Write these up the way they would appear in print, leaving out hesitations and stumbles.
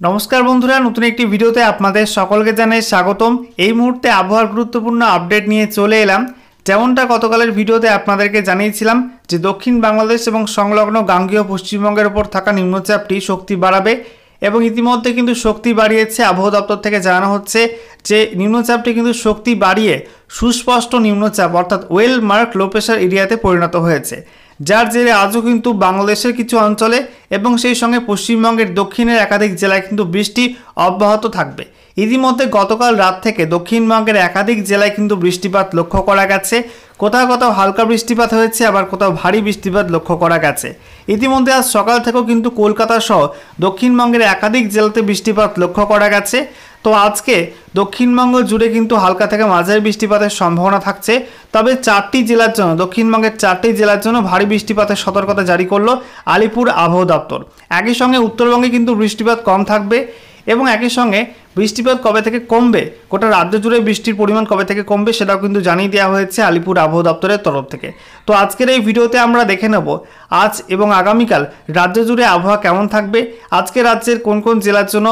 नमस्कार बंधुरा नतून एक भिडियोते आपनादेर सकलके जानाई स्वागतम। এই মুহূর্তে আবহাওয়ার গুরুত্বপূর্ণ আপডেট নিয়ে চলে এলাম। যেমনটা গতকালের ভিডিওতে আপনাদেরকে জানিয়েছিলাম যে দক্ষিণ বাংলাদেশ এবং সংলগ্ন গাঙ্গেয় পশ্চিমবঙ্গের উপর থাকা নিম্নচাপটি শক্তি বাড়াবে এবং ইতিমধ্যে কিন্তু শক্তি বাড়িয়েছে। আবহাওয়া দপ্তর থেকে জানানো হচ্ছে যে নিম্নচাপটি কিন্তু শক্তি বাড়িয়ে সুস্পষ্ট নিম্নচাপ অর্থাৎ ওয়েল মার্ক লো প্রেশার এরিয়াতে পরিণত হয়েছে, যার জেরে আজও কিন্তু বাংলাদেশের কিছু অঞ্চলে এবং সেই সঙ্গে পশ্চিমবঙ্গের দক্ষিণের একাধিক জেলায় কিন্তু বৃষ্টি অব্যাহত থাকবে। ইতিমধ্যে গতকাল রাত থেকে দক্ষিণবঙ্গের একাধিক জেলায় কিন্তু বৃষ্টিপাত লক্ষ্য করা গেছে। কোথাও কোথাও হালকা বৃষ্টিপাত হয়েছে, আবার কোথাও ভারী বৃষ্টিপাত লক্ষ্য করা গেছে। ইতিমধ্যে আজ সকাল থেকেও কিন্তু কলকাতা সহ দক্ষিণবঙ্গের একাধিক জেলাতে বৃষ্টিপাত লক্ষ্য করা গেছে। তো আজকে দক্ষিণবঙ্গ জুড়ে কিন্তু হালকা থেকে মাঝারি বৃষ্টিপাতের সম্ভাবনা থাকছে। তবে চারটি জেলার জন্য দক্ষিণবঙ্গের চারটি জেলার জন্য ভারী বৃষ্টিপাতের সতর্কতা জারি করলো আলিপুর আবহাওয়া দপ্তর। একই সঙ্গে উত্তরবঙ্গে কিন্তু বৃষ্টিপাত কম থাকবে এবং একই সঙ্গে বৃষ্টিপাত কবে থেকে কমবে, গোটা রাজ্য জুড়ে বৃষ্টির পরিমাণ কবে থেকে কমবে সেটাও কিন্তু জানিয়ে দেওয়া হয়েছে আলিপুর আবহাওয়া দপ্তরের তরফ থেকে। তো আজকের এই ভিডিওতে আমরা দেখে নেব আজ এবং আগামীকাল রাজ্য জুড়ে আবহাওয়া কেমন থাকবে, আজকে রাজ্যের কোন কোন জেলার জন্য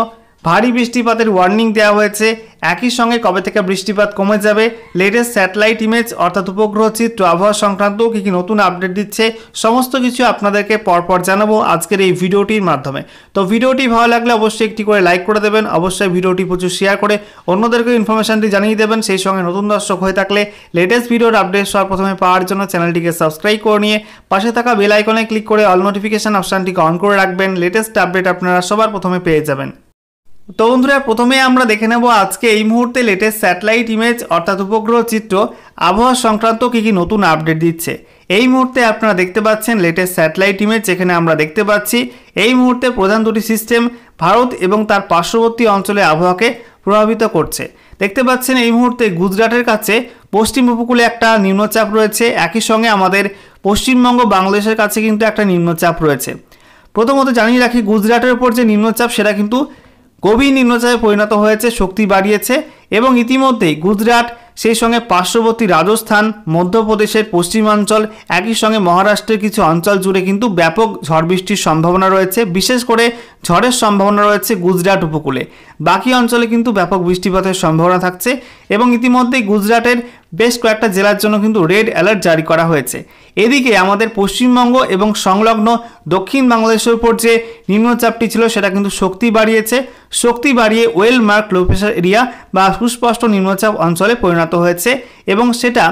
ভারী বৃষ্টিপাতের ওয়ার্নিং দেওয়া হয়েছে, একই সঙ্গে কবে থেকে বৃষ্টিপাত কমে যাবে, লেটেস্ট স্যাটেলাইট ইমেজ অর্থাৎ উপগ্রহ চিত্র আবহাওয়া সংক্রান্ত কী কী নতুন আপডেট দিচ্ছে সমস্ত কিছু আপনাদেরকে পরপর জানাবো আজকের এই ভিডিওটির মাধ্যমে। তো ভিডিওটি ভালো লাগলে অবশ্যই একটি করে লাইক করে দেবেন, অবশ্যই ভিডিওটি প্রচুর শেয়ার করে অন্যদেরকে ইনফরমেশনটি জানিয়ে দেবেন। সেই সঙ্গে নতুন দর্শক হয়ে থাকলে লেটেস্ট ভিডিওর আপডেট সবার প্রথমে পাওয়ার জন্য চ্যানেলটিকে সাবস্ক্রাইব করে নিয়ে পাশে থাকা বেল আইকনে ক্লিক করে অল নোটিফিকেশন অপশানটিকে অন করে রাখবেন। লেটেস্ট আপডেট আপনারা সবার প্রথমে পেয়ে যাবেন। তো বন্ধুরা প্রথমে আমরা দেখে নেব আজকে এই মুহূর্তে লেটেস্ট স্যাটেলাইট ইমেজ অর্থাৎ উপগ্রহ চিত্র আবহাওয়া সংক্রান্ত কী কী নতুন আপডেট দিচ্ছে। এই মুহূর্তে আপনারা দেখতে পাচ্ছেন লেটেস্ট স্যাটেলাইট ইমেজ, যেখানে আমরা দেখতে পাচ্ছি এই মুহূর্তে প্রধান দুটি সিস্টেম ভারত এবং তার পার্শ্ববর্তী অঞ্চলে আবহাওয়াকে প্রভাবিত করছে। দেখতে পাচ্ছেন এই মুহূর্তে গুজরাটের কাছে পশ্চিম উপকূলে একটা নিম্নচাপ রয়েছে, একই সঙ্গে আমাদের পশ্চিমবঙ্গ বাংলাদেশের কাছে কিন্তু একটা নিম্নচাপ রয়েছে। প্রথমত জানিয়ে রাখি গুজরাটের উপর যে নিম্নচাপ সেটা কিন্তু গভীর নিম্নচাপে পরিণত হয়েছে, শক্তি বাড়িয়েছে এবং ইতিমধ্যেই গুজরাট সেই সঙ্গে পার্শ্ববর্তী রাজস্থান, মধ্যপ্রদেশের পশ্চিমাঞ্চল, একই সঙ্গে মহারাষ্ট্রের কিছু অঞ্চল জুড়ে কিন্তু ব্যাপক ঝড় বৃষ্টির সম্ভাবনা রয়েছে। বিশেষ করে ঝড়ের সম্ভাবনা রয়েছে গুজরাট উপকূলে, বাকি অঞ্চলে কিন্তু ব্যাপক বৃষ্টিপাতের সম্ভাবনা থাকছে এবং ইতিমধ্যেই গুজরাটের বেশ কয়েকটা জেলার জন্য কিন্তু রেড অ্যালার্ট জারি করা হয়েছে। এদিকে আমাদের পশ্চিমবঙ্গ এবং সংলগ্ন দক্ষিণ বাংলাদেশের উপর যে নিম্নচাপটি ছিল সেটা কিন্তু শক্তি বাড়িয়েছে, শক্তি বাড়িয়ে well mark low pressure area বা সুস্পষ্ট নিম্নচাপ অঞ্চলে পরিণত হয়েছে এবং সেটা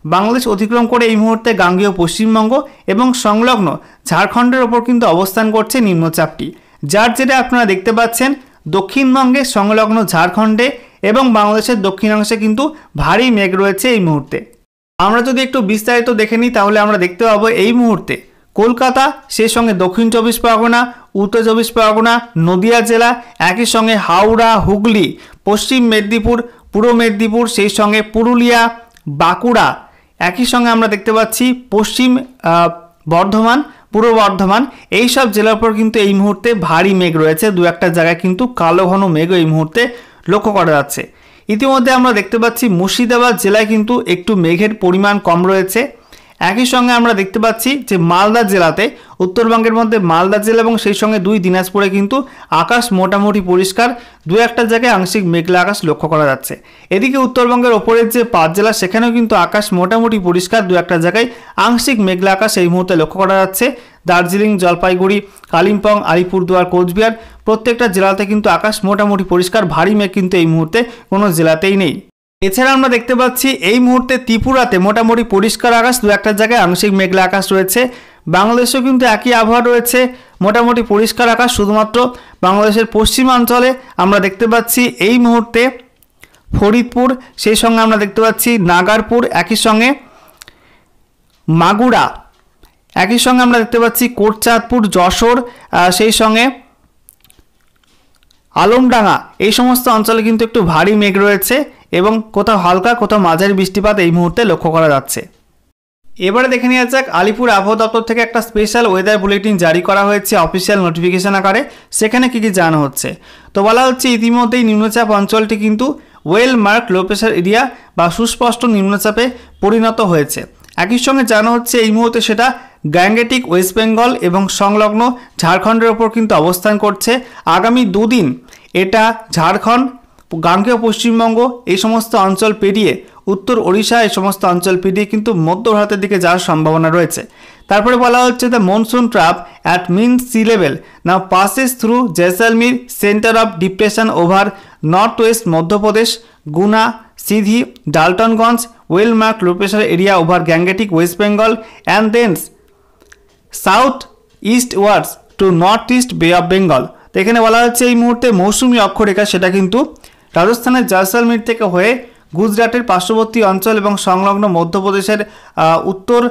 বাংলাদেশ অতিক্রম করে এই মুহূর্তে গাঙ্গেয় পশ্চিমবঙ্গ এবং সংলগ্ন ঝাড়খণ্ডের ওপর কিন্তু অবস্থান করছে নিম্নচাপটি, যার জেরে আপনারা দেখতে পাচ্ছেন দক্ষিণবঙ্গে সংলগ্ন ঝাড়খণ্ডে এবং বাংলাদেশের দক্ষিণাংশে কিন্তু ভারী মেঘ রয়েছে এই মুহূর্তে। আমরা যদি একটু বিস্তারিত দেখে নিই তাহলে আমরা দেখতে পাবো এই মুহূর্তে কলকাতা, সেই সঙ্গে দক্ষিণ চব্বিশ পরগনা, উত্তর চব্বিশ পরগনা, নদিয়া জেলা, একই সঙ্গে হাওড়া, হুগলি, পশ্চিম মেদিনীপুর, পূর্ব মেদিনীপুর, সেই সঙ্গে পুরুলিয়া, বাঁকুড়া, একই সঙ্গে আমরা দেখতে পাচ্ছি পশ্চিম বর্ধমান, পূর্ব বর্ধমান, এই সব জেলার উপর কিন্তু এই মুহূর্তে ভারী মেঘ রয়েছে। দু একটা জায়গায় কিন্তু কালো ঘন মেঘ এই মুহূর্তে লক্ষ্য করা যাচ্ছে। ইতিমধ্যে আমরা দেখতে পাচ্ছি মুর্শিদাবাদ জেলায় কিন্তু একটু মেঘের পরিমাণ কম রয়েছে। একই সঙ্গে আমরা দেখতে পাচ্ছি যে মালদা জেলাতে, উত্তরবঙ্গের মধ্যে মালদা জেলা এবং সেই সঙ্গে দুই দিনাজপুরে কিন্তু আকাশ মোটামুটি পরিষ্কার, দু একটা জায়গায় আংশিক মেঘলা আকাশ লক্ষ্য করা যাচ্ছে। এদিকে উত্তরবঙ্গের ওপরের যে 5 জেলা সেখানেও কিন্তু আকাশ মোটামুটি পরিষ্কার, দু একটা জায়গায় আংশিক মেঘলা আকাশ এই মুহূর্তে লক্ষ্য করা যাচ্ছে। দার্জিলিং, জলপাইগুড়ি, কালিম্পং, আলিপুরদুয়ার, কোচবিহার প্রত্যেকটা জেলাতে কিন্তু আকাশ মোটামুটি পরিষ্কার, ভারী মেঘ কিন্তু এই মুহূর্তে কোনো জেলাতেই নেই। এছাড়া আমরা দেখতে পাচ্ছি এই মুহূর্তে ত্রিপুরাতে মোটামুটি পরিষ্কার আকাশ, দু একটা জায়গায় আংশিক মেঘলা আকাশ রয়েছে। বাংলাদেশেও কিন্তু একই আবহাওয়া রয়েছে, মোটামুটি পরিষ্কার আকাশ। শুধুমাত্র বাংলাদেশের পশ্চিমাঞ্চলে আমরা দেখতে পাচ্ছি এই মুহূর্তে ফরিদপুর, সেই সঙ্গে আমরা দেখতে পাচ্ছি নাগারপুর, একই সঙ্গে মাগুরা, একই সঙ্গে আমরা দেখতে পাচ্ছি কোটচাঁদপুর, যশোর, সেই সঙ্গে আলমডাঙ্গা, এই সমস্ত অঞ্চলে কিন্তু একটু ভারী মেঘ রয়েছে এবং কোথাও হালকা কোথাও মাঝারি বৃষ্টিপাত এই মুহূর্তে লক্ষ্য করা যাচ্ছে। এবারে দেখে নেওয়া যাক আলিপুর আবহাওয়া দপ্তর থেকে একটা স্পেশাল ওয়েদার বুলেটিন জারি করা হয়েছে অফিসিয়াল নোটিফিকেশন আকারে। সেখানে কী কী জানানো হচ্ছে, তো বলা হচ্ছে ইতিমধ্যেই নিম্নচাপ অঞ্চলটি কিন্তু well mark low pressure area বা সুস্পষ্ট নিম্নচাপে পরিণত হয়েছে। একই সঙ্গে জানানো হচ্ছে এই মুহূর্তে সেটা গ্যাঙ্গেটিক ওয়েস্ট বেঙ্গল এবং সংলগ্ন ঝাড়খণ্ডের ওপর কিন্তু অবস্থান করছে। আগামী দুদিন এটা ঝাড়খণ্ড, গাঙ্গেয় পশ্চিমবঙ্গ এই সমস্ত অঞ্চল পেরিয়ে উত্তর ওড়িশা এই সমস্ত অঞ্চল পেরিয়ে কিন্তু মধ্য ভারতের দিকে যাওয়ার সম্ভাবনা রয়েছে। তারপরে বলা হচ্ছে the monsoon trap at mean sea level now passes through Jaisalmer centre of depression over north West Madhya Pradesh, গুনা, Sidhi, Daltonganj well mark low pressure area over Gangetic West Bengal and then south east words two north east বে of Bengal. তো এখানে বলা হচ্ছে এই মুহূর্তে মৌসুমি অক্ষরেখা সেটা কিন্তু রাজস্থানের জয়সলমীর থেকে হয়ে গুজরাটের পার্শ্ববর্তী অঞ্চল এবং সংলগ্ন মধ্যপ্রদেশের উত্তর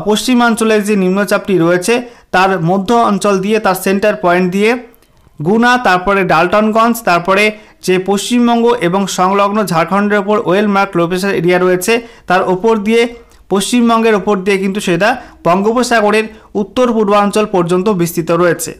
পশ্চিমাঞ্চলের যে নিম্নচাপটি রয়েছে তার মধ্য অঞ্চল দিয়ে, তার সেন্টার পয়েন্ট দিয়ে গুনা, তারপরে ডালটনগঞ্জ, তারপরে যে পশ্চিমবঙ্গ এবং সংলগ্ন ঝাড়খণ্ডের ওপর well mark low pressure area রয়েছে তার ওপর দিয়ে পশ্চিমবঙ্গের ওপর দিয়ে কিন্তু সেটা বঙ্গোপসাগরের উত্তর পূর্বাঞ্চল পর্যন্ত বিস্তৃত রয়েছে।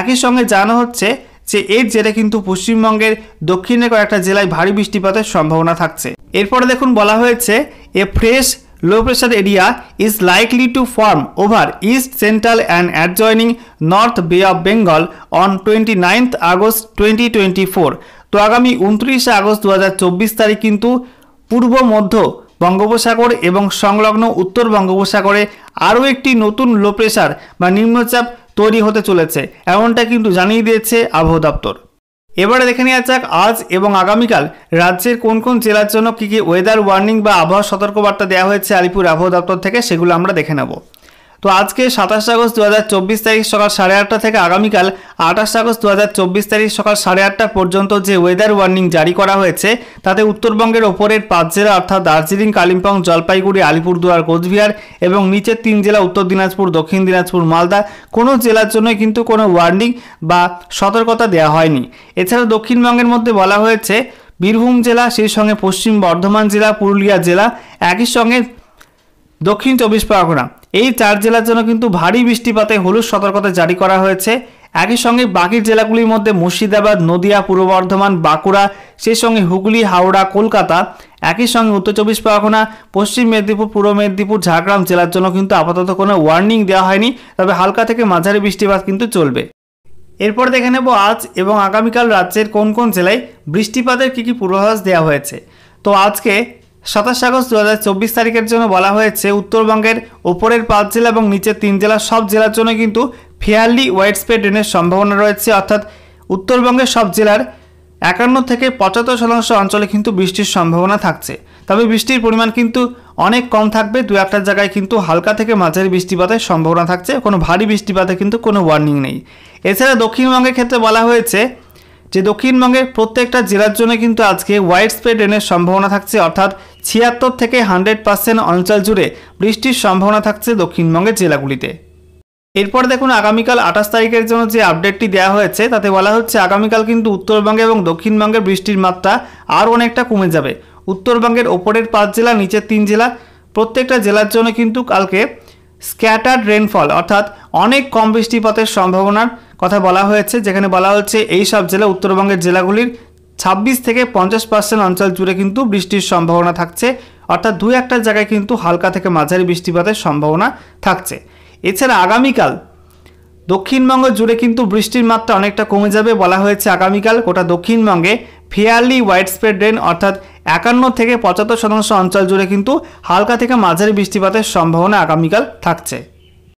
একই সঙ্গে জানানো হচ্ছে যে এর জেরে কিন্তু পশ্চিমবঙ্গের দক্ষিণে কয়েকটা জেলায় ভারী বৃষ্টিপাতের সম্ভাবনা থাকছে। এরপরে দেখুন বলা হয়েছে এ fresh low pressure area is likely to form over east central and adjoining north bay of Bengal on 29th August 2024। তো আগামী 29 আগস্ট 2024 তারিখ কিন্তু পূর্ব মধ্য বঙ্গোপসাগর এবং সংলগ্ন উত্তর বঙ্গোপসাগরে আরও একটি নতুন লো প্রেশার বা নিম্নচাপ তৈরি হতে চলেছে, এমনটা কিন্তু জানিয়ে দিয়েছে আবহাওয়া দপ্তর। এবারে দেখে নেওয়া যাক আজ এবং আগামীকাল রাজ্যের কোন কোন জেলার জন্য কী কী ওয়েদার ওয়ার্নিং বা আবহাওয়া সতর্কবার্তা দেওয়া হয়েছে আলিপুর আবহাওয়া দপ্তর থেকে, সেগুলো আমরা দেখে নেব। তো আজকে 27 আগস্ট 2024 তারিখ সকাল 8:30 থেকে আগামীকাল 28 আগস্ট 2024 তারিখ সকাল 8:30 পর্যন্ত যে ওয়েদার ওয়ার্নিং জারি করা হয়েছে তাতে উত্তরবঙ্গের ওপরের 5 জেলা অর্থাৎ দার্জিলিং, কালিম্পং, জলপাইগুড়ি, আলিপুরদুয়ার, কোচবিহার এবং নিচের 3 জেলা উত্তর দিনাজপুর, দক্ষিণ দিনাজপুর, মালদা কোনো জেলার জন্য কিন্তু কোনো ওয়ার্নিং বা সতর্কতা দেওয়া হয়নি। এছাড়া দক্ষিণবঙ্গের মধ্যে বলা হয়েছে বীরভূম জেলা, সেই সঙ্গে পশ্চিম বর্ধমান জেলা, পুরুলিয়া জেলা, একই সঙ্গে দক্ষিণ 24 পরগনা এই 4 জেলার জন্য কিন্তু ভারী বৃষ্টিপাতে হলুদ সতর্কতা জারি করা হয়েছে। একই সঙ্গে বাকি জেলাগুলির মধ্যে মুর্শিদাবাদ, নদিয়া, পূর্ব বর্ধমান, বাঁকুড়া, সেই সঙ্গে হুগলি, হাওড়া, কলকাতা, একই সঙ্গে উত্তর 24 পরগনা, পশ্চিম মেদিনীপুর, পূর্ব মেদিনীপুর, ঝাড়গ্রাম জেলার জন্য কিন্তু আপাতত কোনো ওয়ার্নিং দেওয়া হয়নি, তবে হালকা থেকে মাঝারি বৃষ্টিপাত কিন্তু চলবে। এরপর দেখে নেব আজ এবং আগামীকাল রাজ্যের কোন কোন জেলায় বৃষ্টিপাতের কী কী পূর্বাভাস দেওয়া হয়েছে। তো আজকে 27 আগস্ট 2024 তারিখের জন্য বলা হয়েছে উত্তরবঙ্গের ওপরের 5 জেলা এবং নিচের 3 জেলা সব জেলার জন্য কিন্তু ফেয়ারলি ওয়াইড স্প্রেড রেনের সম্ভাবনা রয়েছে, অর্থাৎ উত্তরবঙ্গের সব জেলার 51 থেকে 75% অঞ্চলে কিন্তু বৃষ্টির সম্ভাবনা থাকছে। তবে বৃষ্টির পরিমাণ কিন্তু অনেক কম থাকবে, দু একটা জায়গায় কিন্তু হালকা থেকে মাঝারি বৃষ্টিপাতের সম্ভাবনা থাকছে, কোনো ভারী বৃষ্টিপাতে কিন্তু কোনো ওয়ার্নিং নেই। এছাড়া দক্ষিণবঙ্গের ক্ষেত্রে বলা হয়েছে যে দক্ষিণবঙ্গের প্রত্যেকটা জেলার জন্য কিন্তু আজকে ওয়াইড স্প্রেড রেনের সম্ভাবনা থাকছে, অর্থাৎ 76 থেকে 100% অঞ্চল জুড়ে বৃষ্টির সম্ভাবনা থাকছে দক্ষিণবঙ্গের জেলাগুলিতে। এরপর দেখুন আগামীকাল 28 তারিখের জন্য যে আপডেটটি দেওয়া হয়েছে তাতে বলা হচ্ছে আগামীকাল কিন্তু উত্তরবঙ্গে এবং দক্ষিণবঙ্গের বৃষ্টির মাত্রা আরও অনেকটা কমে যাবে। উত্তরবঙ্গের ওপরের 5 জেলা, নিচের 3 জেলা প্রত্যেকটা জেলার জন্য কিন্তু কালকে স্ক্যাটার্ড রেনফল অর্থাৎ অনেক কম বৃষ্টিপাতের সম্ভাবনার কথা বলা হয়েছে, যেখানে বলা হচ্ছে এই সব জেলা উত্তরবঙ্গের জেলাগুলির 26 থেকে 50% অঞ্চল জুড়ে কিন্তু বৃষ্টির সম্ভাবনা থাকছে, অর্থাৎ দু একটা জায়গায় কিন্তু হালকা থেকে মাঝারি বৃষ্টিপাতের সম্ভাবনা থাকছে। এছাড়া আগামীকাল দক্ষিণবঙ্গ জুড়ে কিন্তু বৃষ্টির মাত্রা অনেকটা কমে যাবে, বলা হয়েছে আগামীকাল গোটা দক্ষিণবঙ্গে ফেয়ারলি ওয়াইড স্প্রেড রেন অর্থাৎ 51 থেকে 75% অঞ্চল জুড়ে কিন্তু হালকা থেকে মাঝারি বৃষ্টিপাতের সম্ভাবনা আগামীকাল থাকছে।